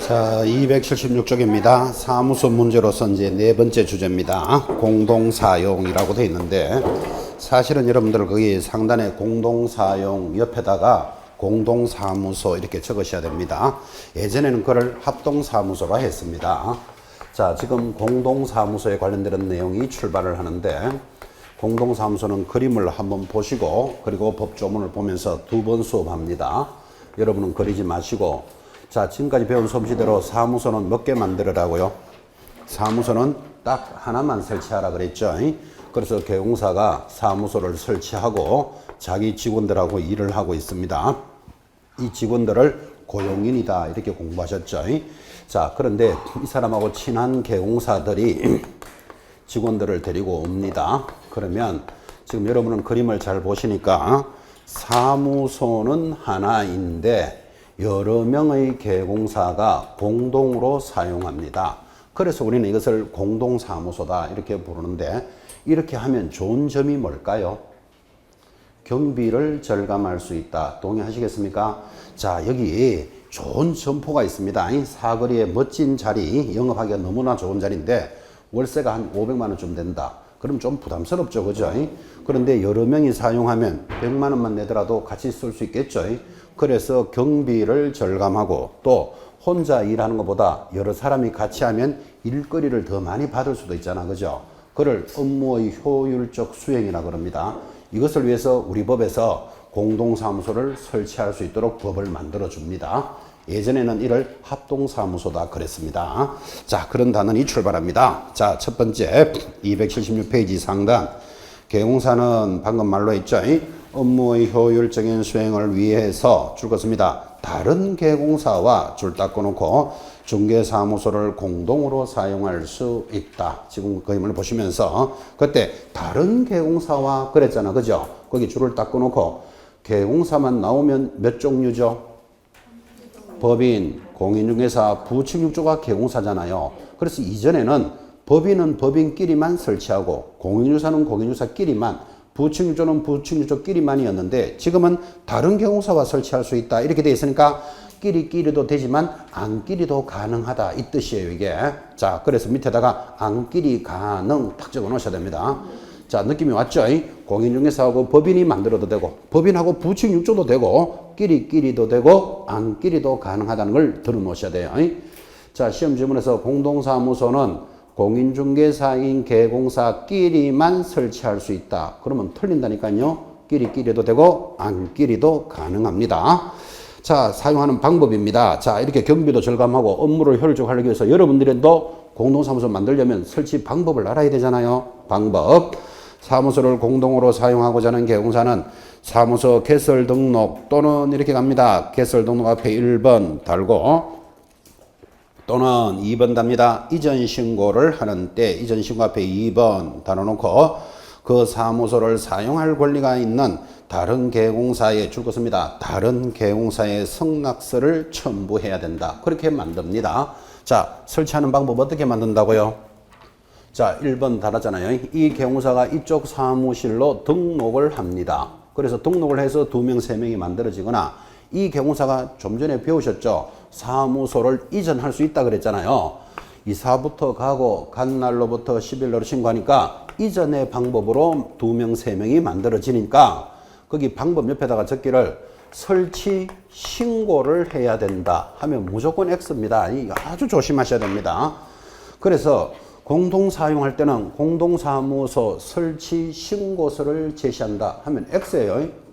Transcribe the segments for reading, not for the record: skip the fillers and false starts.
자, 276쪽입니다. 사무소 문제로서 이제 네 번째 주제입니다. 공동사용이라고 되어 있는데, 사실은 여러분들 거기 상단에 공동사용 옆에다가 공동사무소 이렇게 적으셔야 됩니다. 예전에는 그걸 합동사무소라 했습니다. 자, 지금 공동사무소에 관련된 내용이 출발을 하는데, 공동사무소는 그림을 한번 보시고, 그리고 법조문을 보면서 두 번 수업합니다. 여러분은 그리지 마시고, 자, 지금까지 배운 솜씨대로 사무소는 몇 개 만들으라고요? 사무소는 딱 하나만 설치하라 그랬죠. 그래서 개공사가 사무소를 설치하고 자기 직원들하고 일을 하고 있습니다. 이 직원들을 고용인이다 이렇게 공부하셨죠. 자, 그런데 이 사람하고 친한 개공사들이 직원들을 데리고 옵니다. 그러면 지금 여러분은 그림을 잘 보시니까 사무소는 하나인데 여러 명의 개공사가 공동으로 사용합니다. 그래서 우리는 이것을 공동사무소다 이렇게 부르는데, 이렇게 하면 좋은 점이 뭘까요? 경비를 절감할 수 있다. 동의하시겠습니까? 자, 여기 좋은 점포가 있습니다. 사거리에 멋진 자리, 영업하기가 너무나 좋은 자리인데 월세가 한 500만 원쯤 된다. 그럼 좀 부담스럽죠, 그죠? 그런데 여러 명이 사용하면 100만 원만 내더라도 같이 쓸 수 있겠죠. 그래서 경비를 절감하고, 또 혼자 일하는 것보다 여러 사람이 같이 하면 일거리를 더 많이 받을 수도 있잖아, 그죠? 그걸 업무의 효율적 수행이라 그럽니다. 이것을 위해서 우리 법에서 공동사무소를 설치할 수 있도록 법을 만들어 줍니다. 예전에는 이를 합동사무소다 그랬습니다. 자, 그런 단원이 출발합니다. 자, 첫 번째 276페이지 상단, 개공사는 방금 말로 했죠. 업무의 효율적인 수행을 위해서 줄 것입니다. 다른 개공사와 줄 닦고 놓고 중개사무소를 공동으로 사용할 수 있다. 지금 그림을 보시면서 그때 다른 개공사와 그랬잖아, 그죠? 거기 줄을 닦고 놓고 개공사만 나오면 몇 종류죠? 법인, 공인중개사, 부측육조가 개공사잖아요. 그래서 이전에는 법인은 법인끼리만 설치하고 공인중개사는 공인중개사끼리만, 부측육조는 부측육조끼리만이었는데 지금은 다른 개공사와 설치할 수 있다 이렇게 되어 있으니까 끼리끼리도 되지만 안끼리도 가능하다 이 뜻이에요, 이게. 자, 그래서 밑에다가 안끼리 가능 딱 적어 놓으셔야 됩니다. 자, 느낌이 왔죠? 공인중개사하고 법인이 만들어도 되고 법인하고 부측육조도 되고 끼리끼리도 되고 안끼리도 가능하다는 걸 들어 놓으셔야 돼요. 자, 시험 지문에서 공동사무소는 공인중개사인 개공사끼리만 설치할 수 있다. 그러면 틀린다니까요. 끼리끼리도 되고 안끼리도 가능합니다. 자, 사용하는 방법입니다. 자, 이렇게 경비도 절감하고 업무를 효율적으로 하기 위해서 여러분들도 공동사무소 만들려면 설치 방법을 알아야 되잖아요. 방법. 사무소를 공동으로 사용하고자 하는 개공사는 사무소 개설 등록 또는 이렇게 갑니다. 개설 등록 앞에 1번 달고 또는 2번 답니다. 이전 신고를 하는 때 이전 신고 앞에 2번 달아놓고 그 사무소를 사용할 권리가 있는 다른 개공사에 줄 것입니다. 다른 개공사의 승낙서를 첨부해야 된다. 그렇게 만듭니다. 자, 설치하는 방법 어떻게 만든다고요? 자, 1번 달았잖아요. 이 개공사가 이쪽 사무실로 등록을 합니다. 그래서 등록을 해서 2명, 3명이 만들어지거나, 이 개공사가 좀 전에 배우셨죠? 사무소를 이전할 수 있다 그랬잖아요. 이사부터 가고 간 날로부터 10일로 신고하니까 이전의 방법으로 2명, 3명이 만들어지니까 거기 방법 옆에다가 적기를 설치 신고를 해야 된다 하면 무조건 X입니다. 아주 조심하셔야 됩니다. 그래서 공동사용할 때는 공동사무소 설치 신고서를 제시한다 하면 X예요.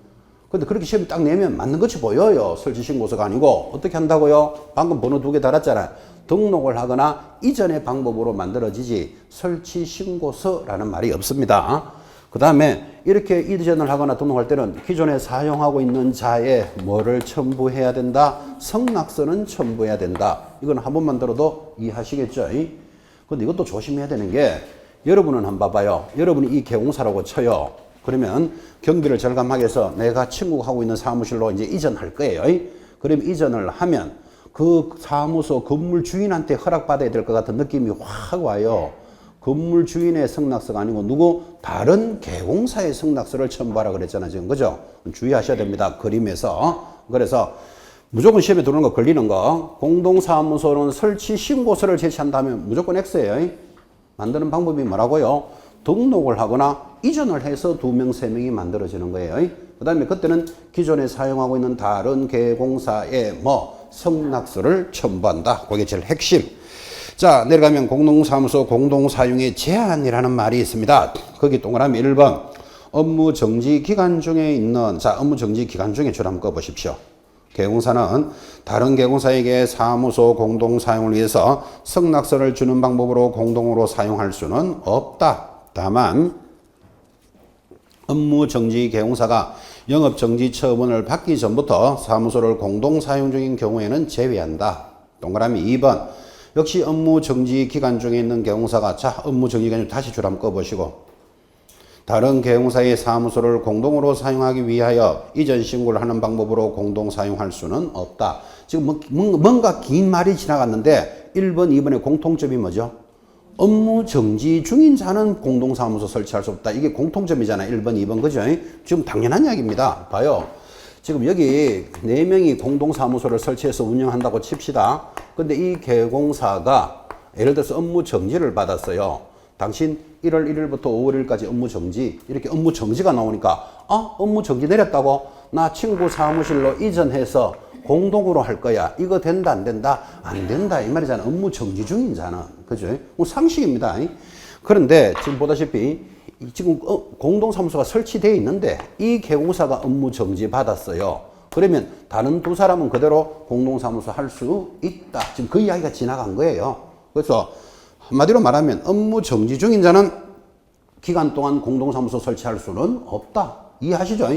근데 그렇게 시험이 딱 내면 맞는 것이 보여요. 설치 신고서가 아니고 어떻게 한다고요? 방금 번호 2개 달았잖아요. 등록을 하거나 이전의 방법으로 만들어지지 설치 신고서라는 말이 없습니다. 그 다음에 이렇게 이전을 하거나 등록할 때는 기존에 사용하고 있는 자에 뭐를 첨부해야 된다? 승낙서는 첨부해야 된다. 이건 한 번만 들어도 이해하시겠죠? 근데 이것도 조심해야 되는 게, 여러분은 한번 봐봐요. 여러분이 이 개공사라고 쳐요. 그러면 경비를 절감하기 위해서 내가 친구가 하고 있는 사무실로 이제 이전할 거예요. 그럼 이전을 하면 그 사무소 건물 주인한테 허락받아야 될 것 같은 느낌이 확 와요. 건물 주인의 승낙서가 아니고 누구 다른 개공사의 승낙서를 첨부하라 그랬잖아요, 지금. 그죠? 주의하셔야 됩니다. 그림에서. 그래서 무조건 시험에 들어오는 거 걸리는 거. 공동사무소는 설치 신고서를 제시한다면 무조건 X예요. 만드는 방법이 뭐라고요? 등록을 하거나 이전을 해서 2명, 3명이 만들어지는 거예요. 그 다음에 그때는 기존에 사용하고 있는 다른 개공사에 성낙서를 첨부한다. 그게 제일 핵심. 자, 내려가면 공동사무소 공동사용의 제한이라는 말이 있습니다. 거기 동그라미 1번. 업무 정지 기간 중에 있는, 자, 업무 정지 기간 중에 줄 한번 꺼보십시오. 개공사는 다른 개공사에게 사무소 공동 사용을 위해서 성낙서를 주는 방법으로 공동으로 사용할 수는 없다. 다만 업무 정지 개공사가 영업 정지 처분을 받기 전부터 사무소를 공동 사용 중인 경우에는 제외한다. 동그라미 2번. 역시 업무 정지 기간 중에 있는 개공사가, 자, 업무 정지 기간 중 다시 줄 한번 꺼보시고, 다른 개공사의 사무소를 공동으로 사용하기 위하여 이전 신고를 하는 방법으로 공동 사용할 수는 없다. 지금 뭔가 긴 말이 지나갔는데 1번, 2번의 공통점이 뭐죠? 업무 정지 중인 자는 공동사무소 설치할 수 없다. 이게 공통점이잖아요. 1번, 2번. 그죠? 지금 당연한 이야기입니다. 봐요. 지금 여기 4명이 공동사무소를 설치해서 운영한다고 칩시다. 근데 이 개공사가 예를 들어서 업무 정지를 받았어요. 당신 1월 1일부터 5월 1일까지 업무 정지, 이렇게 업무 정지가 나오니까, 업무 정지 내렸다고? 나 친구 사무실로 이전해서 공동으로 할 거야. 이거 된다, 안 된다? 안 된다. 이 말이잖아. 업무 정지 중인 자는. 그죠? 상식입니다. 그런데 지금 보다시피, 지금 공동사무소가 설치되어 있는데, 이 개공사가 업무 정지 받았어요. 그러면 다른 2사람은 그대로 공동사무소 할 수 있다. 지금 그 이야기가 지나간 거예요. 그래서 한마디로 말하면 업무 정지 중인 자는 기간 동안 공동사무소 설치할 수는 없다. 이해하시죠?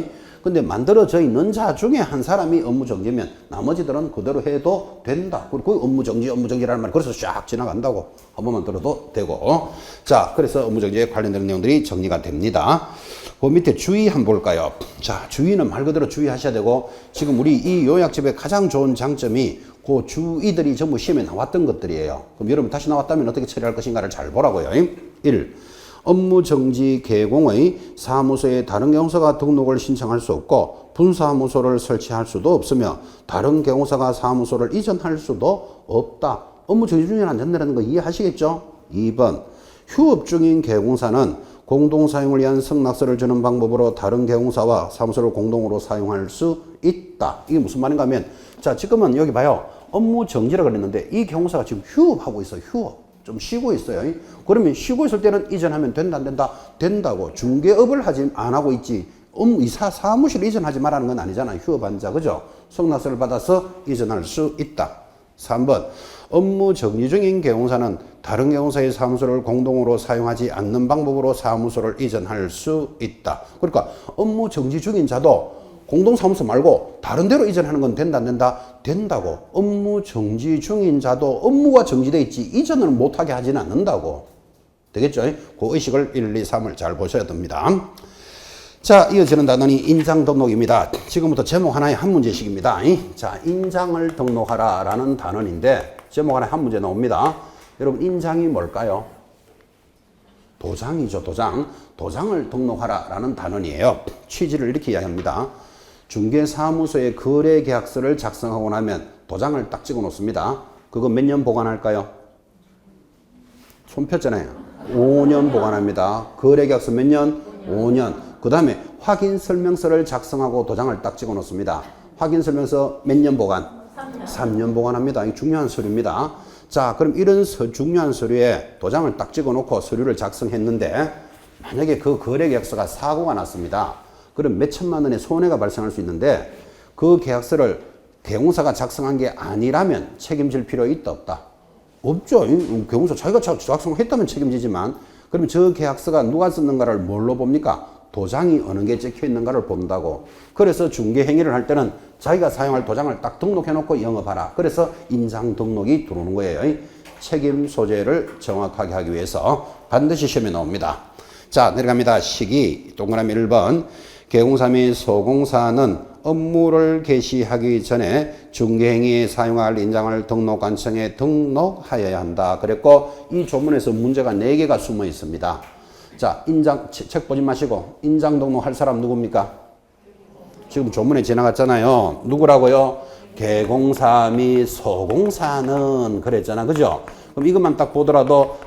근데 만들어져 있는 자 중에 한 사람이 업무 정지면 나머지들은 그대로 해도 된다. 그리고 업무 정지라는 말 그래서 쫙 지나간다고 한 번만 들어도 되고. 자, 그래서 업무 정지에 관련되는 내용들이 정리가 됩니다. 그 밑에 주의 한번 볼까요? 자, 주의는 말 그대로 주의하셔야 되고, 지금 우리 이 요약집의 가장 좋은 장점이 그 주의들이 전부 시험에 나왔던 것들이에요. 그럼 여러분 다시 나왔다면 어떻게 처리할 것인가를 잘 보라고요. 1. 업무 정지 개공의 사무소에 다른 개공사가 등록을 신청할 수 없고 분사무소를 설치할 수도 없으며 다른 개공사가 사무소를 이전할 수도 없다. 업무 정지 중에는 안 된다는 거 이해하시겠죠? 2번. 휴업 중인 개공사는 공동사용을 위한 성낙서를 주는 방법으로 다른 개공사와 사무소를 공동으로 사용할 수 있다. 이게 무슨 말인가 하면, 자, 지금은 여기 봐요. 업무 정지라 그랬는데 이 개공사가 지금 휴업하고 있어요. 휴업. 좀 쉬고 있어요. 그러면 쉬고 있을 때는 이전하면 된다, 안 된다? 된다고. 중개업을 안 하고 있지. 사무실 이전하지 말라는 건 아니잖아요. 휴업한 자, 그죠? 성낙서를 받아서 이전할 수 있다. 3번. 업무 정지 중인 개공사는 다른 개공사의 사무소를 공동으로 사용하지 않는 방법으로 사무소를 이전할 수 있다. 그러니까 업무 정지 중인 자도 공동사무소 말고 다른 데로 이전하는 건 된다, 안 된다? 된다고. 업무 정지 중인 자도 업무가 정지돼 있지 이전을 못하게 하지는 않는다고. 되겠죠? 그 의식을 1, 2, 3을 잘 보셔야 됩니다. 자, 이어지는 단어는 인장 등록입니다. 지금부터 제목 하나의 한 문제씩입니다. 자, 인장을 등록하라 라는 단어인데 제목 하나에 한 문제 나옵니다. 여러분, 인장이 뭘까요? 도장이죠, 도장. 도장을 등록하라 라는 단어이에요. 취지를 이렇게 이야기합니다. 중개사무소에 거래계약서를 작성하고 나면 도장을 딱 찍어 놓습니다. 그거 몇 년 보관할까요? 손 폈잖아요. 5년 보관합니다. 거래계약서 몇 년? 5년. 그 다음에 확인설명서를 작성하고 도장을 딱 찍어 놓습니다. 확인설명서 몇 년 보관? 3년 보관합니다. 이게 중요한 서류입니다. 자, 그럼 이런 중요한 서류에 도장을 딱 찍어 놓고 서류를 작성했는데 만약에 그 거래계약서가 사고가 났습니다. 그럼 몇 천만 원의 손해가 발생할 수 있는데 그 계약서를 개공사가 작성한 게 아니라면 책임질 필요 있다, 없다? 없죠. 개공사 자기가 작성했다면 책임지지만, 그러면 저 계약서가 누가 썼는가를 뭘로 봅니까? 도장이 어느 게 찍혀 있는가를 본다고. 그래서 중개행위를 할 때는 자기가 사용할 도장을 딱 등록해 놓고 영업하라. 그래서 인장 등록이 들어오는 거예요. 책임 소재를 정확하게 하기 위해서 반드시 시험에 나옵니다. 자, 내려갑니다. 시기 동그라미 1번. 개공사 및 소공사는 업무를 개시하기 전에 중개행위에 사용할 인장을 등록관청에 등록하여야 한다. 그랬고 이 조문에서 문제가 4개가 숨어 있습니다. 자, 인장 책 보지 마시고 인장 등록할 사람 누굽니까? 지금 조문에 지나갔잖아요. 누구라고요? 개공사 및 소공사는 그랬잖아. 그죠? 그럼 이것만 딱 보더라도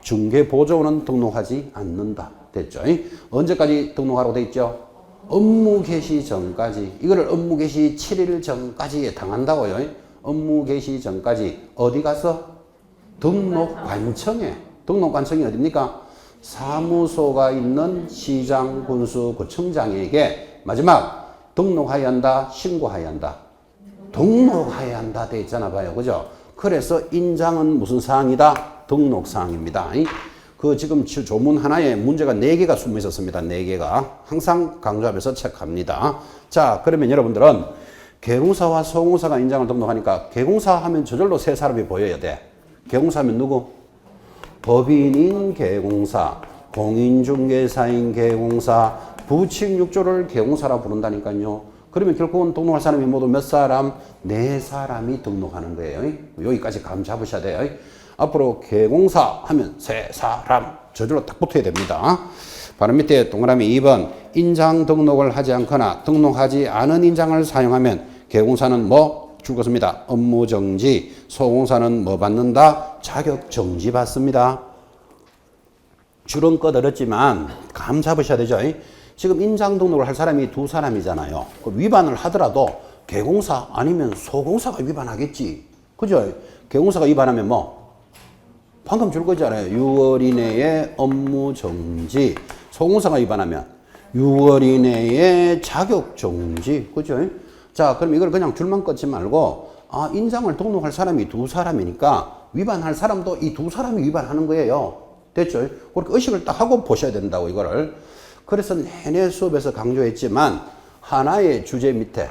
중개보조원은 등록하지 않는다. 됐죠? 언제까지 등록하라고 돼 있죠? 업무 개시 전까지. 이거를 업무 개시 7일 전까지 당한다고요. 업무 개시 전까지 어디 가서? 등록관청에. 등록관청이 어딥니까? 사무소가 있는 시장, 군수, 구청장에게 마지막 등록해야 한다, 신고해야 한다. 등록해야 한다 돼 있잖아 봐요. 그죠? 그래서 인장은 무슨 사항이다? 등록 사항입니다. 그 지금 조문 하나에 문제가 4개가 숨어 있었습니다. 4개가. 항상 강조하면서 체크합니다. 자, 그러면 여러분들은 개공사와 소공사가 인장을 등록하니까 개공사 하면 저절로 세 사람이 보여야 돼. 개공사 하면 누구? 법인인 개공사, 공인중개사인 개공사, 부칙6조를 개공사라 부른다니까요. 그러면 결국은 등록할 사람이 모두 몇 사람? 4사람이 등록하는 거예요. 여기까지 감 잡으셔야 돼요. 앞으로 개공사 하면 3사람 저절로 딱 붙어야 됩니다. 바로 밑에 동그라미 2번 인장 등록을 하지 않거나 등록하지 않은 인장을 사용하면 개공사는 뭐? 줄것입니다. 업무정지. 소공사는 뭐 받는다? 자격정지 받습니다. 줄은 꺼들었지만 감 잡으셔야 되죠. 지금 인장 등록을 할 사람이 2사람이잖아요. 위반을 하더라도 개공사 아니면 소공사가 위반하겠지. 그죠? 개공사가 위반하면 뭐? 방금 줄 거잖아요. 6월 이내에 업무 정지. 소공사가 위반하면 6월 이내에 자격 정지. 그죠? 자, 그럼 이걸 그냥 줄만 끊지 말고, 인장을 등록할 사람이 2사람이니까 위반할 사람도 이 2사람이 위반하는 거예요. 됐죠? 그렇게 의식을 딱 하고 보셔야 된다고, 이거를. 그래서 내내 수업에서 강조했지만, 하나의 주제 밑에,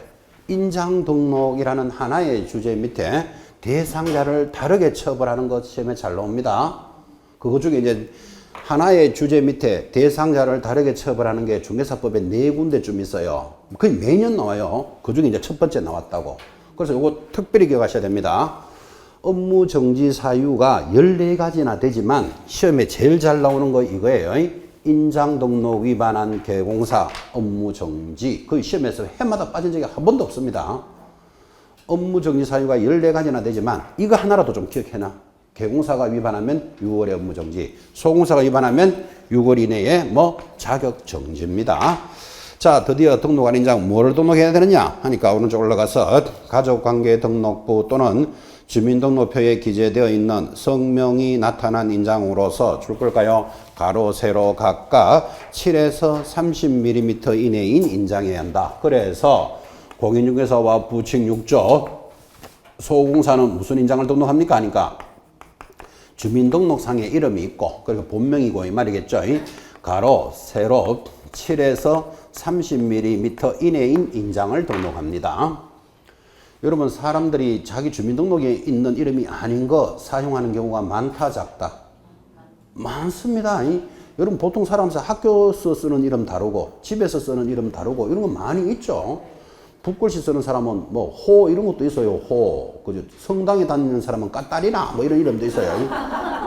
인장 등록이라는 하나의 주제 밑에 대상자를 다르게 처벌하는 것 시험에 잘 나옵니다. 그거 중에 이제 하나의 주제 밑에 대상자를 다르게 처벌하는 게 중개사법에 4군데쯤 있어요. 거의 매년 나와요. 그 중에 이제 첫 번째 나왔다고. 그래서 이거 특별히 기억하셔야 됩니다. 업무 정지 사유가 14가지나 되지만 시험에 제일 잘 나오는 거 이거예요. 인장 등록 위반한 개공사 업무 정지. 그 시험에서 해마다 빠진 적이 한 번도 없습니다. 업무 정지 사유가 14가지나 되지만 이거 하나라도 좀 기억해놔. 개공사가 위반하면 6월에 업무 정지, 소공사가 위반하면 6월 이내에 뭐 자격 정지입니다. 자, 드디어 등록한 인장 뭐를 등록해야 되느냐 하니까 오른쪽 올라가서 가족관계 등록부 또는 주민등록표에 기재되어 있는 성명이 나타난 인장으로서 줄 걸까요? 가로, 세로 각각 7에서 30mm 이내인 인장해야 한다. 그래서 공인중개사와 부칙6조, 소공사는 무슨 인장을 등록합니까? 하니까 주민등록상에 이름이 있고, 그리고 본명이고 이 말이겠죠. 가로, 세로 7에서 30mm 이내인 인장을 등록합니다. 여러분, 사람들이 자기 주민등록에 있는 이름이 아닌 거 사용하는 경우가 많다, 작다? 많습니다. 여러분, 보통 사람들 학교에서 쓰는 이름 다르고 집에서 쓰는 이름 다르고 이런 거 많이 있죠. 붓글씨 쓰는 사람은 뭐 호 이런 것도 있어요. 호. 그죠? 성당에 다니는 사람은 까따리나 뭐 이런 이름도 있어요.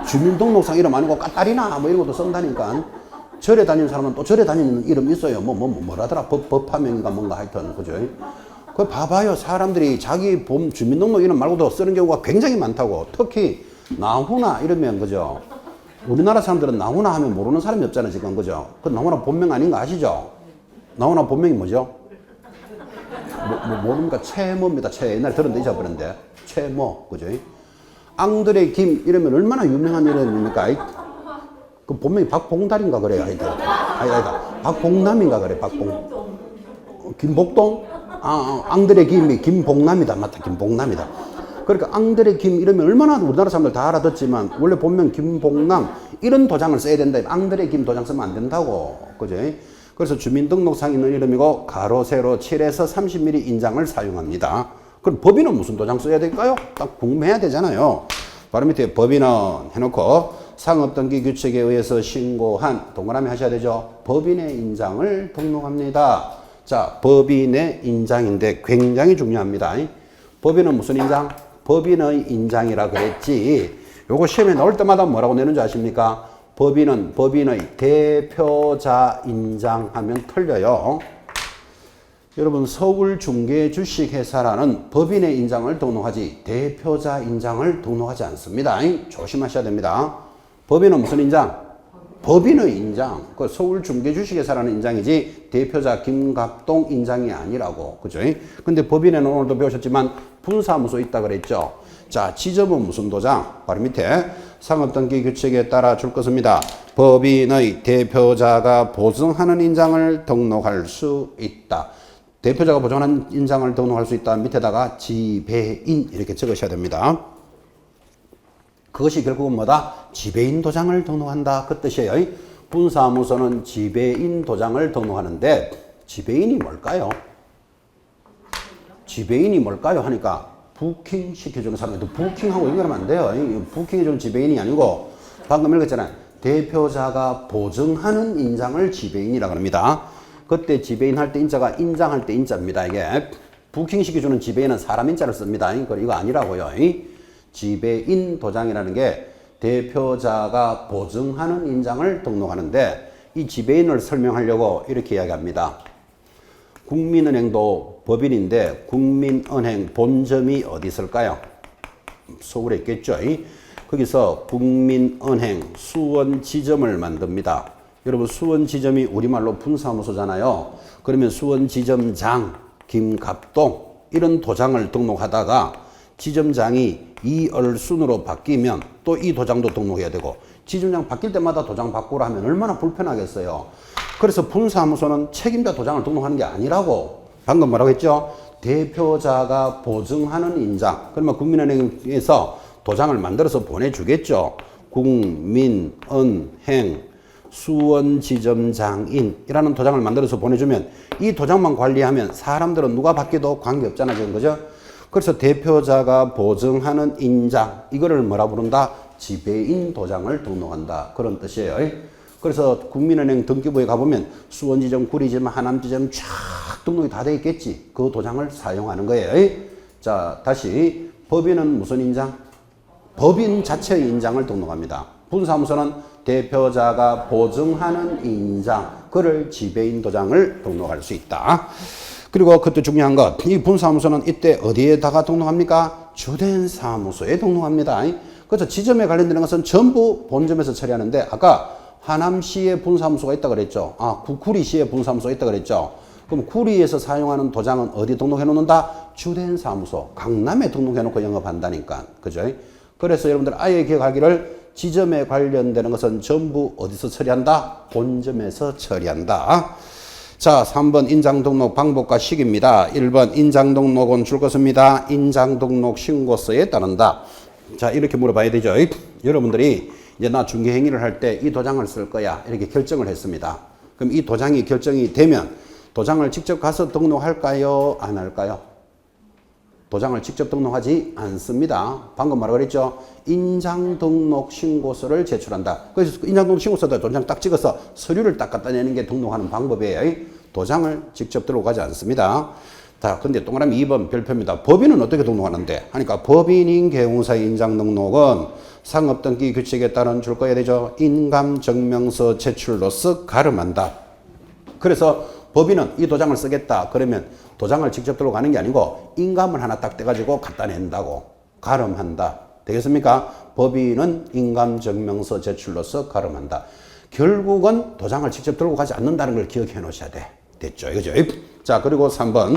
주민등록상 이름 아니고 까따리나 뭐 이런 것도 쓴다니까. 절에 다니는 사람은 또 절에 다니는 이름 있어요. 뭐라더라. 법화명인가 뭔가 하여튼. 그죠? 그 봐봐요. 사람들이 자기 주민등록 이름 말고도 쓰는 경우가 굉장히 많다고. 특히 나훈아 이러면 그죠? 우리나라 사람들은 나훈아 하면 모르는 사람이 없잖아요. 지금 그죠? 그 나훈아 본명 아닌 거 아시죠? 나훈아 본명이 뭐죠? 모릅니까? 최모입니다. 옛날에 들었는데 잊어버렸는데. 최모. 그죠? 앙드레 김 이러면 얼마나 유명한 이름입니까? 그 본명이 박봉달인가 그래요. 아니다. 박봉남인가 그래. 김복동? 앙드레 김이 김봉남이다. 맞다. 김봉남이다. 그러니까 앙드레 김 이러면 얼마나 우리나라 사람들 다 알아듣지만 원래 본명 김봉남 이런 도장을 써야 된다. 앙드레 김 도장 쓰면 안 된다고. 그죠? 그래서 주민등록상 있는 이름이고 가로 세로 7에서 30mm 인장을 사용합니다. 그럼 법인은 무슨 도장 써야 될까요? 딱 궁금해야 되잖아요. 바로 밑에 법인은 해놓고 상업등기 규칙에 의해서 신고한 동그라미 하셔야 되죠. 법인의 인장을 등록합니다. 자, 법인의 인장인데 굉장히 중요합니다. 법인은 무슨 인장? 법인의 인장이라 그랬지. 요거 시험에 나올 때마다 뭐라고 내는지 아십니까? 법인은 법인의 대표자 인장하면 틀려요. 여러분 서울중개주식회사라는 법인의 인장을 등록하지 대표자 인장을 등록하지 않습니다. 조심하셔야 됩니다. 법인은 무슨 인장? 법인의 인장. 그 서울중개주식회사라는 인장이지 대표자 김갑동 인장이 아니라고. 그죠? 근데 법인에는 오늘도 배우셨지만 분사무소 있다 그랬죠. 자, 지점은 무슨 도장? 바로 밑에 상업등기 규칙에 따라 줄 것입니다. 법인의 대표자가 보증하는 인장을 등록할 수 있다. 대표자가 보증하는 인장을 등록할 수 있다. 밑에다가 지배인 이렇게 적으셔야 됩니다. 그것이 결국은 뭐다? 지배인 도장을 등록한다. 그 뜻이에요. 분사무소는 지배인 도장을 등록하는데 지배인이 뭘까요? 지배인이 뭘까요? 하니까 부킹 시켜주는 사람인데 부킹하고 연결하면 안 돼요. 부킹해주는 지배인이 아니고 방금 읽었잖아요. 대표자가 보증하는 인장을 지배인이라고 합니다. 그때 지배인 할 때 인자가 인장할 때 인자입니다. 이게 부킹 시켜주는 지배인은 사람 인자를 씁니다. 이거 아니라고요. 지배인 도장이라는 게 대표자가 보증하는 인장을 등록하는데 이 지배인을 설명하려고 이렇게 이야기합니다. 국민은행도 법인인데 국민은행 본점이 어디 있을까요? 서울에 있겠죠. 거기서 국민은행 수원지점을 만듭니다. 여러분 수원지점이 우리말로 분사무소잖아요. 그러면 수원지점장 김갑동 이런 도장을 등록하다가 지점장이 이얼순으로 바뀌면 또 이 도장도 등록해야 되고 지점장 바뀔 때마다 도장 바꾸라 하면 얼마나 불편하겠어요. 그래서 분사무소는 책임자 도장을 등록하는 게 아니라고. 방금 뭐라고 했죠? 대표자가 보증하는 인장. 그러면 국민은행에서 도장을 만들어서 보내주겠죠. 국민은행 수원지점장인이라는 도장을 만들어서 보내주면 이 도장만 관리하면 사람들은 누가 바뀌어도 관계없잖아 지금. 그죠? 그래서 대표자가 보증하는 인장 이거를 뭐라 부른다? 지배인 도장을 등록한다. 그런 뜻이에요. 그래서 국민은행 등기부에 가보면 수원지점, 구리지점, 하남지점 쫙 등록이 다 돼 있겠지. 그 도장을 사용하는 거예요. 자, 다시 법인은 무슨 인장? 법인 자체의 인장을 등록합니다. 분사무소는 대표자가 보증하는 인장, 그를 지배인 도장을 등록할 수 있다. 그리고 그것도 중요한 것, 이 분사무소는 이때 어디에다가 등록합니까? 주된 사무소에 등록합니다. 그래서 지점에 관련되는 것은 전부 본점에서 처리하는데 아까 하남시에 분사무소가 있다 그랬죠. 구리시에 분사무소가 있다 그랬죠. 그럼 구리에서 사용하는 도장은 어디 등록해 놓는다? 주된 사무소, 강남에 등록해 놓고 영업한다니까. 그죠? 그래서 여러분들 아예 기억하기를 지점에 관련되는 것은 전부 어디서 처리한다? 본점에서 처리한다. 자, 3번 인장등록 방법과 시기입니다. 1번 인장등록은 줄 것입니다. 인장등록 신고서에 따른다. 자, 이렇게 물어봐야 되죠. 여러분들이 이제 나 중개행위를 할 때 이 도장을 쓸 거야 이렇게 결정을 했습니다. 그럼 이 도장이 결정이 되면 도장을 직접 가서 등록할까요? 안 할까요? 도장을 직접 등록하지 않습니다. 방금 뭐라고 그랬죠? 인장등록 신고서를 제출한다. 그래서 인장등록 신고서도 도장 딱 찍어서 서류를 딱 갖다 내는 게 등록하는 방법이에요. 도장을 직접 들어가지 않습니다. 자, 근데 동그라미 2번 별표입니다. 법인은 어떻게 등록하는데? 하니까 법인인 경우사의 인장등록은 상업등기 규칙에 따른 줄 거야 되죠. 인감증명서 제출로서 가름한다. 그래서 법인은 이 도장을 쓰겠다. 그러면 도장을 직접 들고 가는 게 아니고 인감을 하나 딱 떼가지고 갖다 낸다고. 가름한다. 되겠습니까? 법인은 인감증명서 제출로서 가름한다. 결국은 도장을 직접 들고 가지 않는다는 걸 기억해 놓으셔야 돼. 됐죠? 이거죠? 자, 그리고 3번.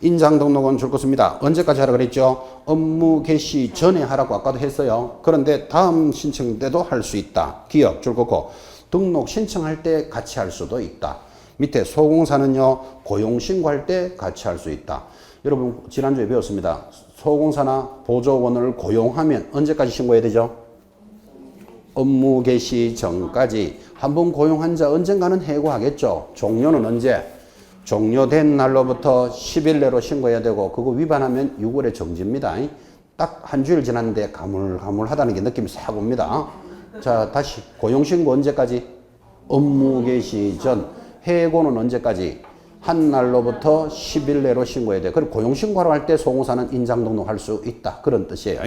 인장등록은 줄 것입니다. 언제까지 하라 그랬죠? 업무 개시 전에 하라고 아까도 했어요. 그런데 다음 신청 때도 할 수 있다. 기억 줄 거고 등록 신청할 때 같이 할 수도 있다. 밑에 소공사는요. 고용신고할 때 같이 할 수 있다. 여러분 지난주에 배웠습니다. 소공사나 보조원을 고용하면 언제까지 신고해야 되죠? 업무 개시 전까지. 한번 고용한 자 언젠가는 해고하겠죠. 종료는 언제? 종료된 날로부터 10일 내로 신고해야 되고 그거 위반하면 6월에 정지입니다. 딱 한 주일 지났는데 가물가물하다는 게 느낌이 싹 옵니다. 자, 다시 고용신고 언제까지? 업무 개시 전. 해고는 언제까지? 한 날로부터 10일 내로 신고해야 돼. 그리고 고용신고하러 할 때 소공사는 인장등록할 수 있다. 그런 뜻이에요.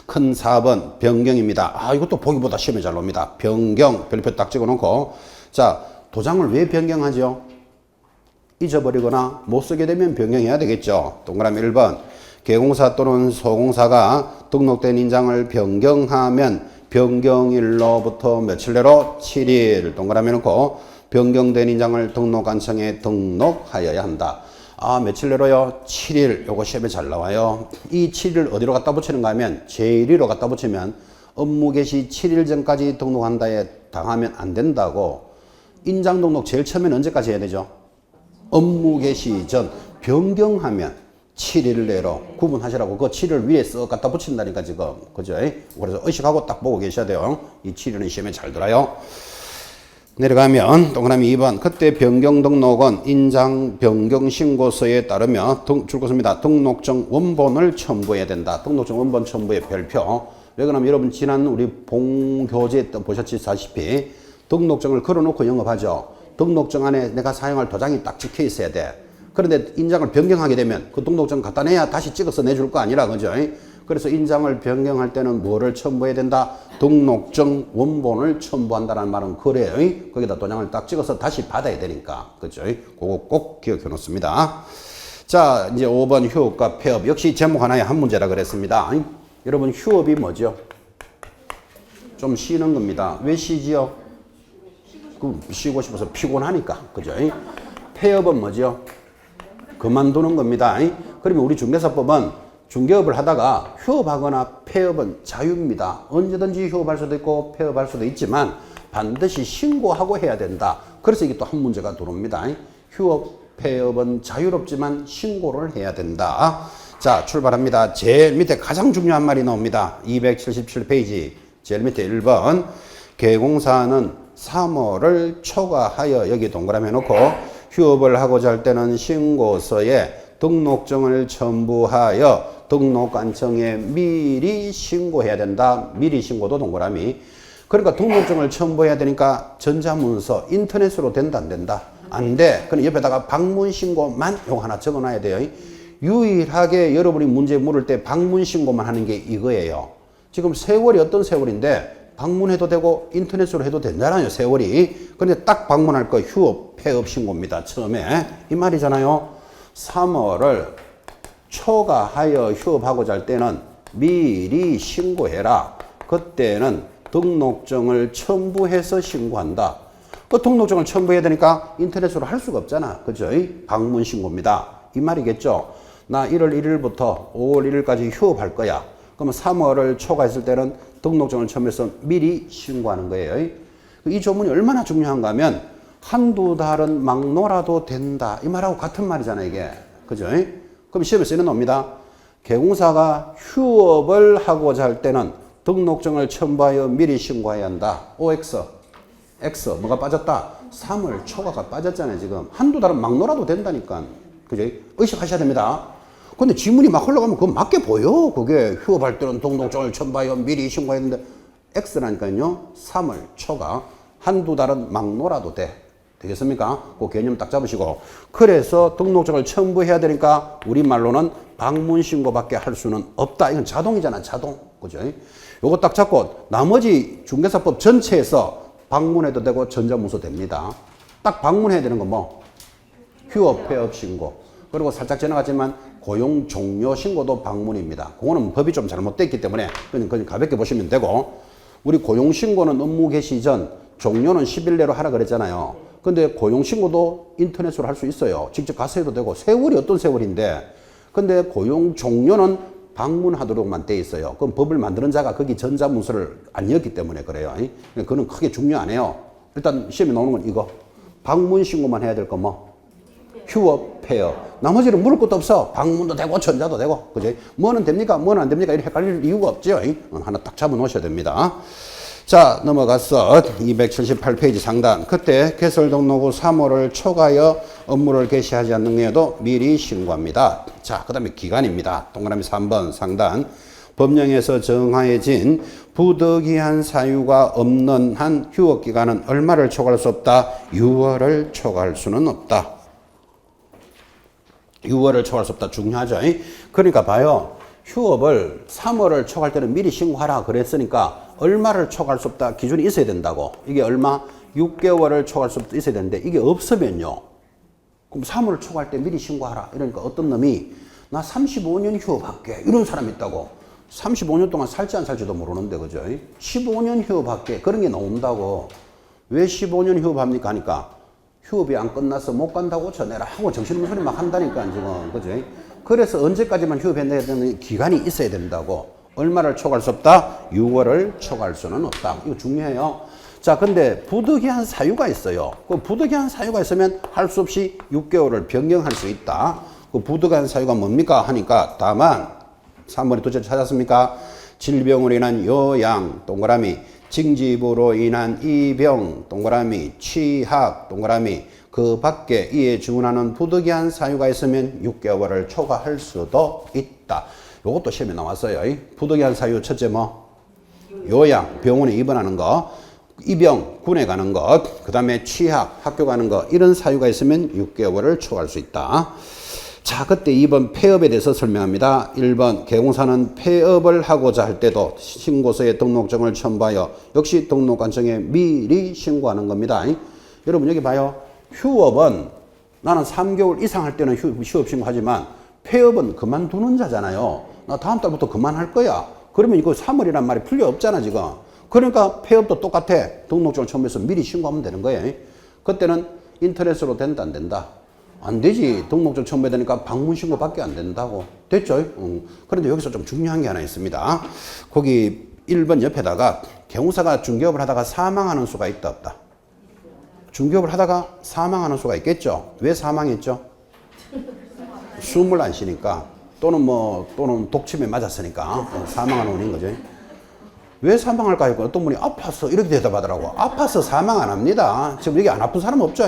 큰 4번 변경입니다. 이것도 보기보다 시험에 잘 옵니다. 변경 별표 딱 찍어놓고 자, 도장을 왜 변경하죠? 잊어버리거나 못 쓰게 되면 변경해야 되겠죠. 동그라미 1번. 개공사 또는 소공사가 등록된 인장을 변경하면 변경일로부터 며칠 내로 7일. 동그라미 놓고 변경된 인장을 등록관청에 등록하여야 한다. 아, 며칠 내로요? 7일. 요거 시험에 잘 나와요. 이 7일 어디로 갖다 붙이는가 하면 제1위로 갖다 붙이면 업무 개시 7일 전까지 등록한다에 당하면 안 된다고. 인장 등록 제일 처음엔 언제까지 해야 되죠? 업무 개시 전. 변경하면 7일 내로 구분하시라고. 그 7일 위에 쓱 갖다 붙인다니까 지금. 그죠? 그래서 의식하고 딱 보고 계셔야 돼요. 이 7일은 시험에 잘 들어요. 내려가면 동그라미 2번. 그때 변경 등록은 인장 변경 신고서에 따르며 줄것입니다. 등록증 원본을 첨부해야 된다. 등록증 원본 첨부의 별표. 왜 그러면 여러분 지난 우리 본교재 때 보셨다시피 등록증을 걸어놓고 영업하죠. 등록증 안에 내가 사용할 도장이 딱 찍혀 있어야 돼. 그런데 인장을 변경하게 되면 그 등록증 갖다 내야 다시 찍어서 내줄 거 아니라, 그죠? 그래서 인장을 변경할 때는 뭐를 첨부해야 된다? 등록증 원본을 첨부한다는 말은 그래요. 거기다 도장을 딱 찍어서 다시 받아야 되니까. 그죠? 그거 꼭 기억해 놓습니다. 자, 이제 5번 휴업과 폐업. 역시 제목 하나에 한 문제라 그랬습니다. 여러분, 휴업이 뭐죠? 좀 쉬는 겁니다. 왜 쉬지요? 쉬고 싶어서 피곤하니까. 그죠? 폐업은 뭐죠? 그만두는 겁니다. 그러면 우리 중개사법은 중개업을 하다가 휴업하거나 폐업은 자유입니다. 언제든지 휴업할 수도 있고 폐업할 수도 있지만 반드시 신고하고 해야 된다. 그래서 이게 또 한 문제가 들어옵니다. 휴업, 폐업은 자유롭지만 신고를 해야 된다. 자, 출발합니다. 제일 밑에 가장 중요한 말이 나옵니다. 277페이지 제일 밑에 1번. 개공사는 3월을 초과하여, 여기 동그라미 해놓고 휴업을 하고자 할 때는 신고서에 등록증을 첨부하여 등록관청에 미리 신고해야 된다. 미리 신고도 동그라미. 그러니까 등록증을 첨부해야 되니까 전자문서 인터넷으로 된다 안 된다? 안 돼. 그럼 옆에다가 방문신고만 요거 하나 적어놔야 돼요. 유일하게 여러분이 문제 물을 때 방문신고만 하는 게 이거예요. 지금 세월이 어떤 세월인데 방문해도 되고 인터넷으로 해도 된잖아요, 세월이. 그런데 딱 방문할 거 휴업, 폐업 신고입니다. 처음에. 이 말이잖아요. 3월을 초과하여 휴업하고자 할 때는 미리 신고해라. 그때는 등록증을 첨부해서 신고한다. 그 등록증을 첨부해야 되니까 인터넷으로 할 수가 없잖아. 그죠? 방문 신고입니다. 이 말이겠죠. 나 1월 1일부터 5월 1일까지 휴업할 거야. 그러면 3월을 초과했을 때는 등록증을 첨부해서 미리 신고하는 거예요. 이 조문이 얼마나 중요한가 하면 한두 달은 막 놀아도 된다. 이 말하고 같은 말이잖아요, 이게. 그죠? 그럼 시험에 쓰는 놈입니다. 개공사가 휴업을 하고자 할 때는 등록증을 첨부하여 미리 신고해야 한다. OX. X. 뭐가 빠졌다? 3월 초과가 빠졌잖아요, 지금. 한두 달은 막 놀아도 된다니까. 그죠? 의식하셔야 됩니다. 근데 지문이 막 흘러가면 그건 맞게 보여. 그게 휴업할 때는 등록증을 첨부하여 미리 신고했는데 X라니까요. 3월 초과. 한두 달은 막 놀아도 돼. 되겠습니까? 그 개념 딱 잡으시고. 그래서 등록증을 첨부해야 되니까 우리말로는 방문신고밖에 할 수는 없다. 이건 자동이잖아, 자동. 그죠? 요거 딱 잡고 나머지 중개사법 전체에서 방문해도 되고 전자문서 됩니다. 딱 방문해야 되는 건 뭐? 휴업, 폐업 신고. 그리고 살짝 지나갔지만 고용 종료 신고도 방문입니다. 그거는 법이 좀 잘못됐기 때문에 그냥 가볍게 보시면 되고, 우리 고용 신고는 업무 개시 전, 종료는 10일 내로 하라 그랬잖아요. 근데 고용 신고도 인터넷으로 할 수 있어요. 직접 가서 해도 되고. 세월이 어떤 세월인데, 근데 고용 종료는 방문하도록만 돼 있어요. 그럼 법을 만드는 자가 거기 전자문서를 안 였기 때문에 그래요. 그거는 크게 중요 안 해요. 일단 시험에 나오는 건 이거. 방문 신고만 해야 될 거 뭐? 휴업, 폐업. 나머지는 물을 것도 없어. 방문도 되고 전자도 되고. 그죠? 뭐는 됩니까? 뭐는 안 됩니까? 이렇게 헷갈릴 이유가 없죠. 하나 딱 잡아 놓으셔야 됩니다. 자, 넘어가서 278페이지 상단. 그때 개설 등록 후 3월을 초과하여 업무를 개시하지 않는 경우에도 미리 신고합니다. 자, 그 다음에 기간입니다. 동그라미 3번 상단. 법령에서 정하여진 부득이한 사유가 없는 한 휴업기간은 얼마를 초과할 수 없다? 6월을 초과할 수는 없다. 6월을 초과할 수 없다. 중요하죠. 그러니까 봐요. 휴업을 3월을 초과할 때는 미리 신고하라 그랬으니까 얼마를 초과할 수 없다. 기준이 있어야 된다고. 이게 얼마? 6개월을 초과할 수 있어야 되는데 이게 없으면요. 그럼 사무를 초과할 때 미리 신고하라. 이러니까 어떤 놈이 나 35년 휴업할게. 이런 사람이 있다고. 35년 동안 살지 안 살지도 모르는데, 그죠? 15년 휴업할게. 그런 게 나온다고. 왜 15년 휴업합니까? 하니까 휴업이 안 끝나서 못 간다고 전해라 하고 정신없는 소리 막 한다니까, 지금. 그죠? 그래서 언제까지만 휴업해야 되는 기간이 있어야 된다고. 얼마를 초과할 수 없다? 6월을 초과할 수는 없다. 이거 중요해요. 자, 근데 부득이한 사유가 있어요. 그 부득이한 사유가 있으면 할 수 없이 6개월을 변경할 수 있다. 그 부득이한 사유가 뭡니까? 하니까 다만 3번에 도대체 찾았습니까? 질병으로 인한 요양, 동그라미, 징집으로 인한 이병, 동그라미, 취학, 동그라미, 그 밖에 이에 준하는 부득이한 사유가 있으면 6개월을 초과할 수도 있다. 요것도 시험에 나왔어요. 부득이한 사유 첫째 뭐? 요양, 병원에 입원하는 거, 입영, 군에 가는 것, 그 다음에 취학, 학교 가는 것, 이런 사유가 있으면 6개월을 초과할 수 있다. 자, 그때 2번 폐업에 대해서 설명합니다. 1번 개공사는 폐업을 하고자 할 때도 신고서에 등록증을 첨부하여 역시 등록관청에 미리 신고하는 겁니다. 여러분 여기 봐요. 휴업은 나는 3개월 이상 할 때는 휴업 신고하지만 폐업은 그만두는 자잖아요. 나 다음 달부터 그만할 거야. 그러면 이거 3월이란 말이 풀려 없잖아 지금. 그러니까 폐업도 똑같아. 등록증을 첨부해서 미리 신고하면 되는 거예요. 그때는 인터넷으로 된다 안 된다? 안 되지. 등록증 첨부해야 되니까 방문 신고밖에 안 된다고. 됐죠? 그런데 여기서 좀 중요한 게 하나 있습니다. 거기 1번 옆에다가 개공사가 중개업을 하다가 사망하는 수가 있다 없다? 중개업을 하다가 사망하는 수가 있겠죠? 왜 사망했죠? 숨을 안 쉬니까 또는 독침에 맞았으니까 사망하는 원인 거죠. 왜 사망할까요? 어떤 분이 아파서 이렇게 대답하더라고. 아파서 사망 안 합니다. 지금 여기 안 아픈 사람 없죠?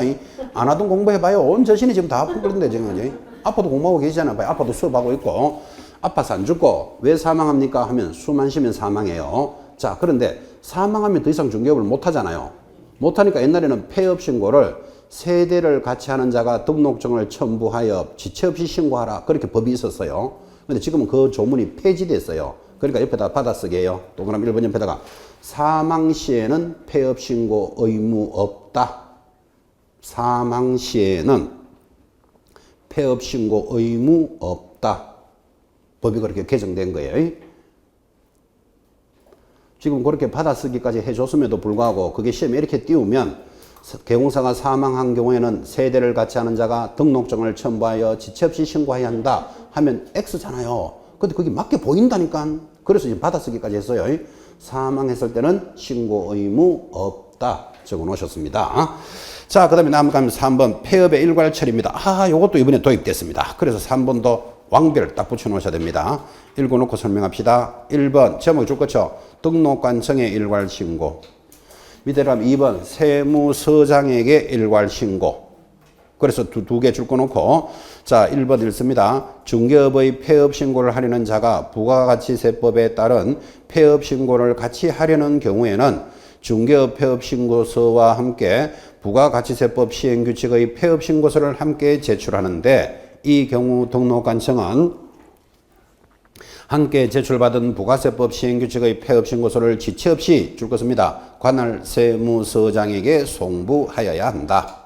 안 하던 공부해봐요. 온 자신이 지금 다 아픈 건데 지금 아파도 공부하고 계시잖아요. 아파도 수업하고 있고 아파서 안 죽고 왜 사망합니까? 하면 숨 안 쉬면 사망해요. 자, 그런데 사망하면 더 이상 중개업을 못 하잖아요. 못 하니까 옛날에는 폐업 신고를 세대를 같이 하는 자가 등록증을 첨부하여 지체 없이 신고하라. 그렇게 법이 있었어요. 근데 지금은 그 조문이 폐지됐어요. 그러니까 옆에다 받아쓰게요. 동그라미 1번 옆에다가 사망 시에는 폐업 신고 의무 없다. 사망 시에는 폐업 신고 의무 없다. 법이 그렇게 개정된 거예요. 지금 그렇게 받아쓰기까지 해줬음에도 불구하고 그게 시험에 이렇게 띄우면 개공사가 사망한 경우에는 세대를 같이 하는 자가 등록증을 첨부하여 지체 없이 신고해야 한다 하면 X잖아요. 근데 그게 맞게 보인다니까. 그래서 지금 받아쓰기까지 했어요. 사망했을 때는 신고 의무 없다. 적어 놓으셨습니다. 자, 그 다음에 남가면 3번 폐업의 일괄처리입니다. 요것도 이번에 도입됐습니다. 그래서 3번도 왕별 딱 붙여 놓으셔야 됩니다. 읽어놓고 설명합시다. 1번 제목 줄 거죠. 등록관청의 일괄신고. 밑에 가면 2번 세무서장에게 일괄신고. 그래서 두 개 줄 거 놓고 자 1번 읽습니다. 중개업의 폐업 신고를 하려는 자가 부가가치세법에 따른 폐업 신고를 같이 하려는 경우에는 중개업 폐업 신고서와 함께 부가가치세법 시행규칙의 폐업 신고서를 함께 제출하는데 이 경우 등록관청은 함께 제출받은 부가세법 시행규칙의 폐업 신고서를 지체 없이 줄 것입니다. 관할 세무서장에게 송부하여야 한다.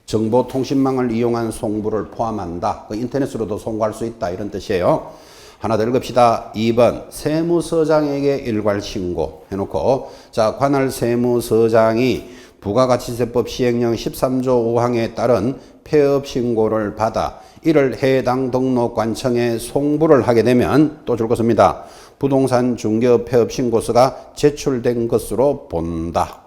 정보통신망을 이용한 송부를 포함한다. 그 인터넷으로도 송부할 수 있다. 이런 뜻이에요. 하나 더 읽읍시다. 2번 세무서장에게 일괄신고 해놓고 자 관할 세무서장이 부가가치세법 시행령 13조 5항에 따른 폐업신고를 받아 이를 해당 등록관청에 송부를 하게 되면 또 줄 것입니다. 부동산 중개업 폐업신고서가 제출된 것으로 본다.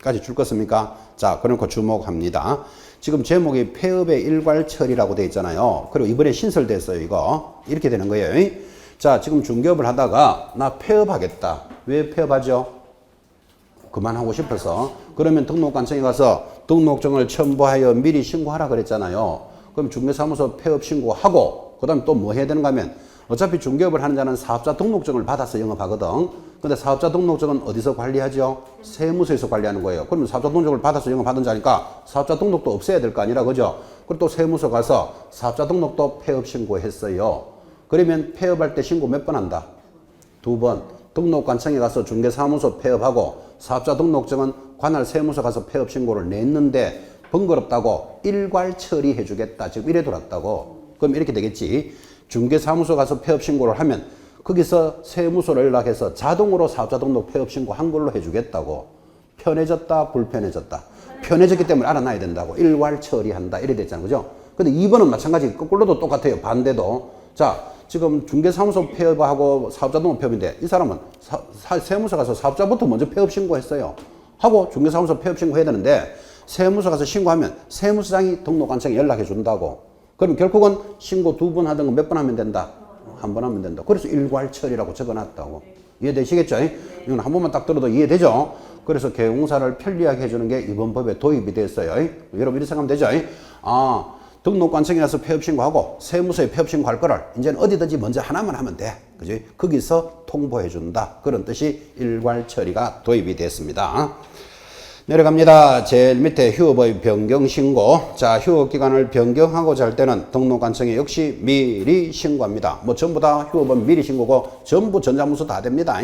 까지 줄 것입니까? 자, 그러니까 주목합니다. 지금 제목이 폐업의 일괄처리라고 되어 있잖아요. 그리고 이번에 신설됐어요, 이거. 이렇게 되는 거예요. 자, 지금 중개업을 하다가 나 폐업하겠다. 왜 폐업하죠? 그만하고 싶어서. 그러면 등록관청에 가서 등록증을 첨부하여 미리 신고하라 그랬잖아요. 그럼 중개사무소 폐업 신고하고 그 다음에 또 뭐 해야 되는가 하면 어차피 중개업을 하는 자는 사업자 등록증을 받아서 영업하거든. 근데 사업자 등록증은 어디서 관리하죠? 세무서에서 관리하는 거예요. 그러면 사업자 등록증을 받아서 영업하던 자니까 사업자 등록도 없애야 될 거 아니라, 그죠? 그리고 또 세무서 가서 사업자 등록도 폐업 신고했어요. 그러면 폐업할 때 신고 몇 번 한다? 2번. 등록관청에 가서 중개사무소 폐업하고 사업자 등록증은 관할 세무서 가서 폐업 신고를 냈는데 번거롭다고 일괄 처리해 주겠다. 지금 이래 돌았다고. 그럼 이렇게 되겠지. 중개사무소 가서 폐업 신고를 하면 거기서 세무소로 연락해서 자동으로 사업자 등록 폐업 신고 한 걸로 해주겠다고. 편해졌다, 불편해졌다. 편해졌기 때문에 알아놔야 된다고. 일괄 처리한다. 이래 됐잖아요. 그죠? 근데 2번은 마찬가지. 거꾸로도 똑같아요. 반대도. 자, 지금 중개사무소 폐업하고 사업자 등록 폐업인데 이 사람은 세무서 가서 사업자부터 먼저 폐업 신고했어요. 하고 중개사무소 폐업 신고해야 되는데 세무서 가서 신고하면 세무서장이 등록관청에 연락해 준다고. 그럼 결국은 신고 2번 하던 거 몇 번 하면 된다? 한 번 하면 된다. 그래서 일괄 처리라고 적어놨다고. 이해되시겠죠? 이건 한 번만 딱 들어도 이해되죠? 그래서 개공사를 편리하게 해주는 게 이번 법에 도입이 됐어요. 여러분 이렇게 생각하면 되죠? 아, 등록관청에 가서 폐업신고하고 세무서에 폐업신고할 거를 이제는 어디든지 먼저 하나만 하면 돼. 그죠? 거기서 통보해준다. 그런 뜻이 일괄 처리가 도입이 됐습니다. 내려갑니다. 제일 밑에 휴업의 변경신고. 자, 휴업기간을 변경하고자 할 때는 등록관청에 역시 미리 신고합니다. 뭐 전부 다 휴업은 미리 신고고 전부 전자문서 다 됩니다.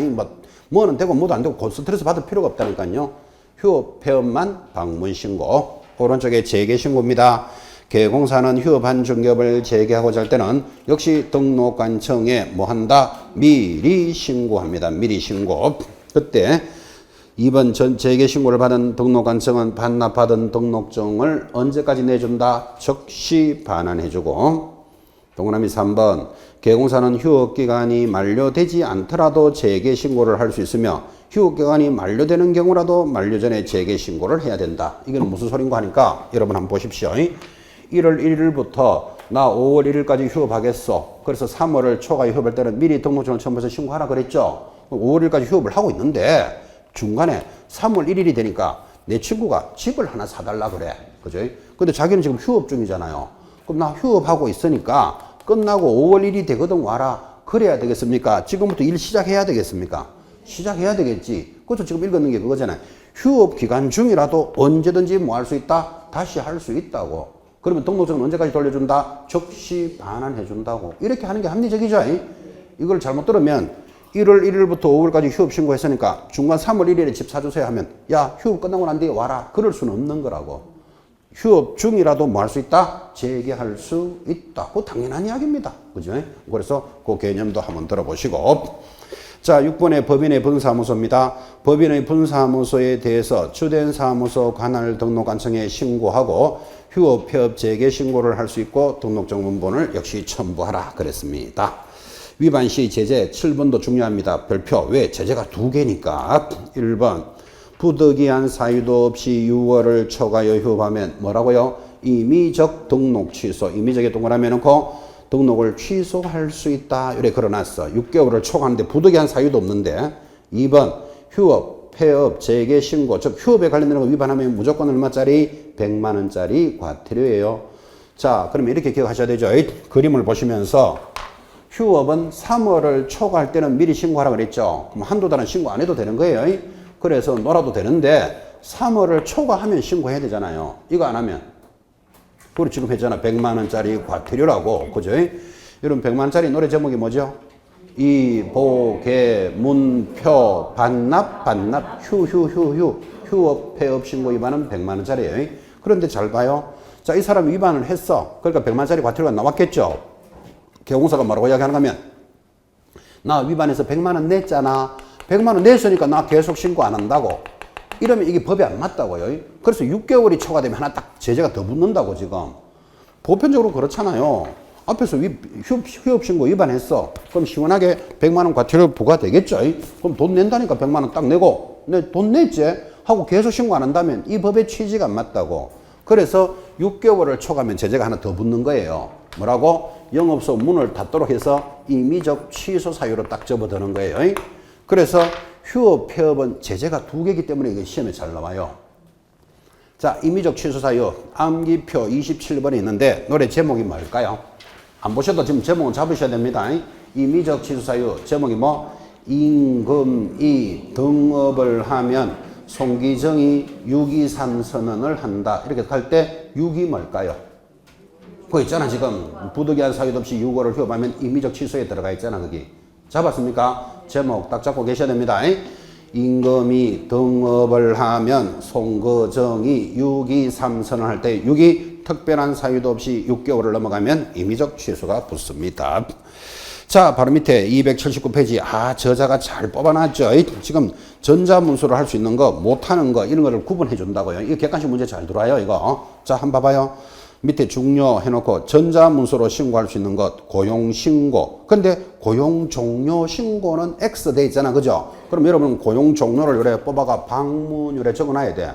뭐는 되고 뭐도 안 되고 그 스트레스 받을 필요가 없다니까요. 휴업 폐업만 방문신고. 오른쪽에 재개신고입니다. 개공사는 휴업한 중개업을 재개하고자 할 때는 역시 등록관청에 뭐 한다? 미리 신고합니다. 미리 신고. 그때 2번 전 재개신고를 받은 등록관청은 반납받은 등록증을 언제까지 내준다? 즉시 반환해주고. 동그라미 3번 개공사는 휴업기간이 만료되지 않더라도 재개신고를 할 수 있으며 휴업기간이 만료되는 경우라도 만료 전에 재개신고를 해야 된다. 이건 무슨 소린가 하니까 여러분 한번 보십시오. 1월 1일부터 나 5월 1일까지 휴업하겠어. 그래서 3월을 초과에 휴업할 때는 미리 등록증을 첨부해서 신고하라 그랬죠. 5월 1일까지 휴업을 하고 있는데 중간에 3월 1일이 되니까 내 친구가 집을 하나 사달라 그래. 그죠? 근데 자기는 지금 휴업 중이잖아요. 그럼 나 휴업하고 있으니까 끝나고 5월 1일이 되거든 와라. 그래야 되겠습니까? 지금부터 일 시작해야 되겠습니까? 시작해야 되겠지. 그것도 지금 읽었는 게 그거잖아요. 휴업 기간 중이라도 언제든지 뭐 할 수 있다? 다시 할 수 있다고. 그러면 등록증은 언제까지 돌려준다? 즉시 반환해준다고. 이렇게 하는 게 합리적이죠? 이걸 잘못 들으면 1월 1일부터 5월까지 휴업 신고했으니까 중간 3월 1일에 집 사주세요 하면 야 휴업 끝나고 난 뒤에 와라. 그럴 수는 없는 거라고. 휴업 중이라도 뭐 할 수 있다? 재개할 수 있다. 그거 당연한 이야기입니다. 그죠? 그래서 그 개념도 한번 들어보시고. 자, 6번의 법인의 분사무소입니다. 법인의 분사무소에 대해서 주된 사무소 관할 등록관청에 신고하고 휴업 폐업 재개 신고를 할 수 있고 등록증 원본을 역시 첨부하라 그랬습니다. 위반 시 제재 7번도 중요합니다. 별표. 왜? 제재가 2개니까. 1번. 부득이한 사유도 없이 6월을 초과하여 휴업하면 뭐라고요? 임의적 등록 취소. 임의적에 동그라미 놓고 등록을 취소할 수 있다. 이렇게 걸어놨어. 6개월을 초과하는데 부득이한 사유도 없는데. 2번. 휴업, 폐업, 재개 신고. 즉 휴업에 관련되는 거 위반하면 무조건 얼마짜리? 100만 원짜리 과태료예요. 자, 그럼 이렇게 기억하셔야 되죠. 그림을 보시면서 휴업은 3월을 초과할 때는 미리 신고하라 그랬죠. 그럼 한두 달은 신고 안 해도 되는 거예요. 그래서 놀아도 되는데 3월을 초과하면 신고해야 되잖아요. 이거 안 하면 우리 지금 했잖아. 100만 원짜리 과태료라고. 그죠? 여러분 100만 원짜리 노래 제목이 뭐죠? 이보개 문표 반납 휴업 폐업 신고 위반은 100만 원짜리예요. 그런데 잘 봐요. 자, 이 사람이 위반을 했어. 그러니까 100만 원짜리 과태료가 나왔겠죠. 개공사가 뭐라고 이야기하는가 하면 나 위반해서 100만 원 냈잖아. 100만 원 냈으니까 나 계속 신고 안 한다고. 이러면 이게 법에 안 맞다고요. 그래서 6개월이 초과되면 하나 딱 제재가 더 붙는다고 지금. 보편적으로 그렇잖아요. 앞에서 휴업 신고 위반했어. 그럼 시원하게 100만 원 과태료 부과되겠죠. 그럼 돈 낸다니까 100만 원 딱 내고 내 돈 냈지? 하고 계속 신고 안 한다면 이 법의 취지가 안 맞다고. 그래서 6개월을 초과하면 제재가 하나 더 붙는 거예요. 뭐라고? 영업소 문을 닫도록 해서 임의적 취소 사유로 딱 접어드는 거예요. 그래서 휴업, 폐업은 제재가 2개이기 때문에 이게 시험에 잘 나와요. 자, 임의적 취소 사유 암기표 27번에 있는데 노래 제목이 뭘까요? 안 보셔도 지금 제목은 잡으셔야 됩니다. 임의적 취소 사유 제목이 뭐? 임금이 등업을 하면 송기정이 유기산 선언을 한다. 이렇게 할 때 유기 뭘까요? 그거 있잖아. 지금 부득이한 사유도 없이 6월을 휴업하면 임의적 취소에 들어가 있잖아. 거기 잡았습니까? 제목 딱 잡고 계셔야 됩니다. 임금이 등업을 하면 송거정이 6이 3선을 할 때 6이 특별한 사유도 없이 6개월을 넘어가면 임의적 취소가 붙습니다. 자, 바로 밑에 279페이지. 저자가 잘 뽑아놨죠. 지금 전자문서로 할 수 있는 거, 못하는 거, 이런 거를 구분해 준다고요. 이거 객관식 문제 잘 들어와요, 이거. 자, 한번 봐봐요. 밑에 중요 해놓고 전자문서로 신고할 수 있는 것, 고용신고. 근데 고용종료 신고는 X 돼 있잖아, 그죠? 그럼 여러분 고용종료를 요래 뽑아가 방문 요래 적어놔야 돼.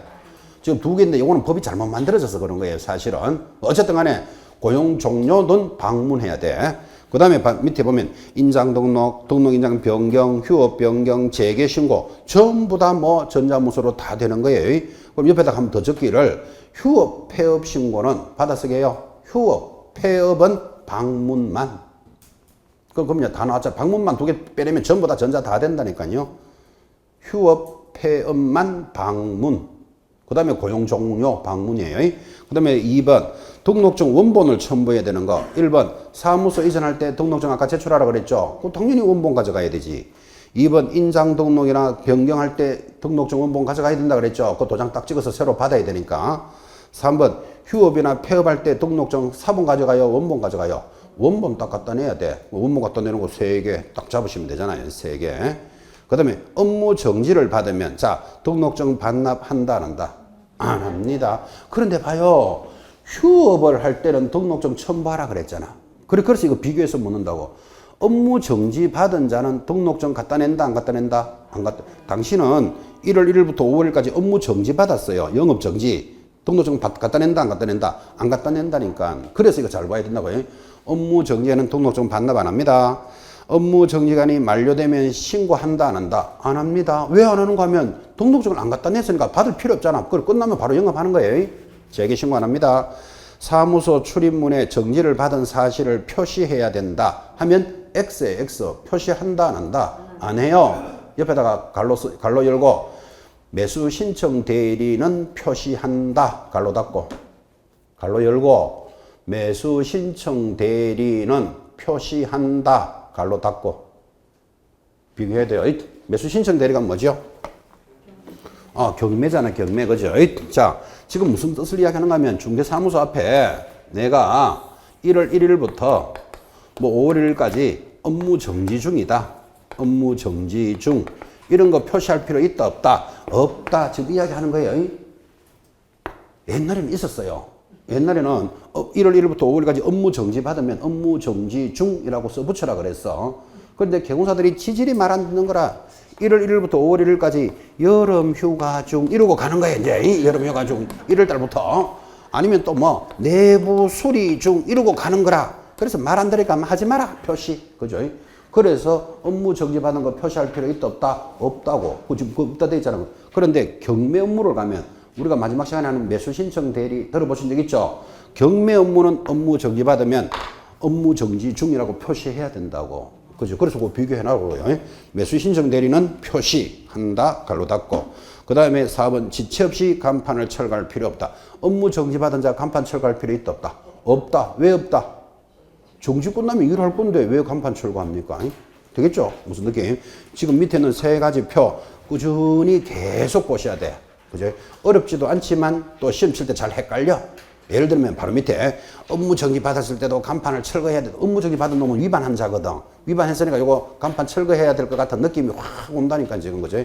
지금 두 개인데 이거는 법이 잘못 만들어져서 그런 거예요, 사실은. 어쨌든 간에 고용종료는 방문해야 돼. 그 다음에 밑에 보면 인장 등록, 등록 인장 변경, 휴업 변경, 재개 신고 전부 다 뭐 전자문서로 다 되는 거예요. 그럼 옆에다 한번 더 적기를 휴업 폐업 신고는 받아쓰게요. 휴업 폐업은 방문만. 그럼 다 나왔잖아. 방문만 두 개 빼내면 전부 다 전자 다 된다니까요. 휴업 폐업만 방문. 그 다음에 고용 종료 방문이에요. 그 다음에 2번 등록증 원본을 첨부해야 되는 거. 1번 사무소 이전할 때 등록증 아까 제출하라 그랬죠. 그럼 당연히 원본 가져가야 되지. 2번 인장 등록이나 변경할 때 등록증 원본 가져가야 된다 그랬죠. 그 도장 딱 찍어서 새로 받아야 되니까. 3번 휴업이나 폐업할 때 등록증 사본 가져가요, 원본 가져가요? 원본 딱 갖다 내야 돼. 원본 갖다 내는 거 3개 딱 잡으시면 되잖아요. 3개. 그 다음에 업무 정지를 받으면 자 등록증 반납한다 안 한다? 안 합니다. 그런데 봐요. 휴업을 할 때는 등록증 첨부하라 그랬잖아. 그래서 이거 비교해서 묻는다고. 업무 정지 받은 자는 등록증 갖다 낸다 안 갖다 낸다? 안 갖다. 당신은 1월 1일부터 5월까지 업무 정지 받았어요. 영업 정지. 등록증 갖다 낸다 안 갖다 낸다? 안 갖다 낸다니까. 그래서 이거 잘 봐야 된다고요. 업무 정지에는 등록증 반납 안 합니다. 업무 정지기간이 만료되면 신고한다 안 한다? 안 합니다. 왜 안 하는가 하면 등록증을 안 갖다 냈으니까 받을 필요 없잖아. 그걸 끝나면 바로 영업하는 거예요. 재개 신고 안 합니다. 사무소 출입문에 정지를 받은 사실을 표시해야 된다 하면 X에 X 표시한다 안 한다? 안 해요. 옆에다가 갈로 열고 매수 신청 대리는 표시한다 갈로 닫고 갈로 열고 매수 신청 대리는 표시한다 갈로 닫고 비교해야 돼요. 매수 신청 대리가 뭐죠? 경매잖아, 경매. 그죠? 자, 지금 무슨 뜻을 이야기하는가 하면 중개사무소 앞에 내가 1월 1일부터 뭐 5월 1일까지 업무 정지 중이다. 업무 정지 중. 이런 거 표시할 필요 있다, 없다? 없다. 지금 이야기하는 거예요. 옛날에는 있었어요. 옛날에는 1월 1일부터 5월까지 업무 정지 받으면 업무 정지 중이라고 써붙여라 그랬어. 그런데 개공사들이 지질이 말 안 듣는 거라 1월 1일부터 5월 1일까지 여름 휴가 중 이러고 가는 거야, 이제. 여름 휴가 중 1월 달부터. 아니면 또 뭐 내부 수리 중 이러고 가는 거라. 그래서 말 안 들으니까 하지 마라, 표시. 그죠? 그래서 업무 정지 받은 거 표시할 필요 있다, 없다? 없다고. 지금 없다 돼 있잖아. 그런데 경매 업무를 가면 우리가 마지막 시간에 하는 매수 신청 대리 들어보신 적 있죠? 경매 업무는 업무 정지 받으면 업무 정지 중이라고 표시해야 된다고. 그죠? 그래서 그거 비교해 놔고요. 매수 신청 대리는 표시한다 갈로 닫고. 그 다음에 4번 지체 없이 간판을 철거할 필요 없다. 업무 정지 받은 자 간판 철거할 필요 있다, 없다? 없다. 왜 없다? 정지 끝나면 일할 건데 왜 간판 철거합니까? 되겠죠? 무슨 느낌? 지금 밑에는 3가지 표 꾸준히 계속 보셔야 돼. 그죠? 어렵지도 않지만 또 시험 칠 때 잘 헷갈려. 예를 들면 바로 밑에 업무 정지 받았을 때도 간판을 철거해야 돼. 업무 정지 받은 놈은 위반한 자거든. 위반했으니까 이거 간판 철거해야 될 것 같은 느낌이 확 온다니까 지금. 그죠?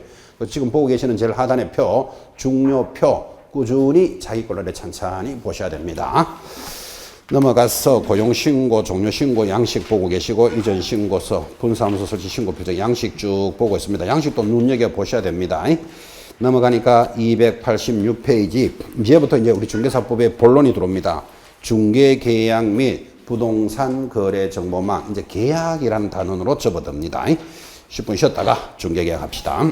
지금 보고 계시는 제일 하단의 표, 중요표 꾸준히 자기 걸로 찬찬히 보셔야 됩니다. 넘어가서 고용신고, 종료신고 양식 보고 계시고 이전신고서, 분사무소 설치 신고 표적 양식 쭉 보고 있습니다. 양식도 눈여겨보셔야 됩니다. 넘어가니까 286페이지. 이제부터 이제 우리 중개사법의 본론이 들어옵니다. 중개계약 및 부동산 거래 정보망. 이제 계약이라는 단원으로 접어듭니다. 10분 쉬었다가 중개계약 합시다.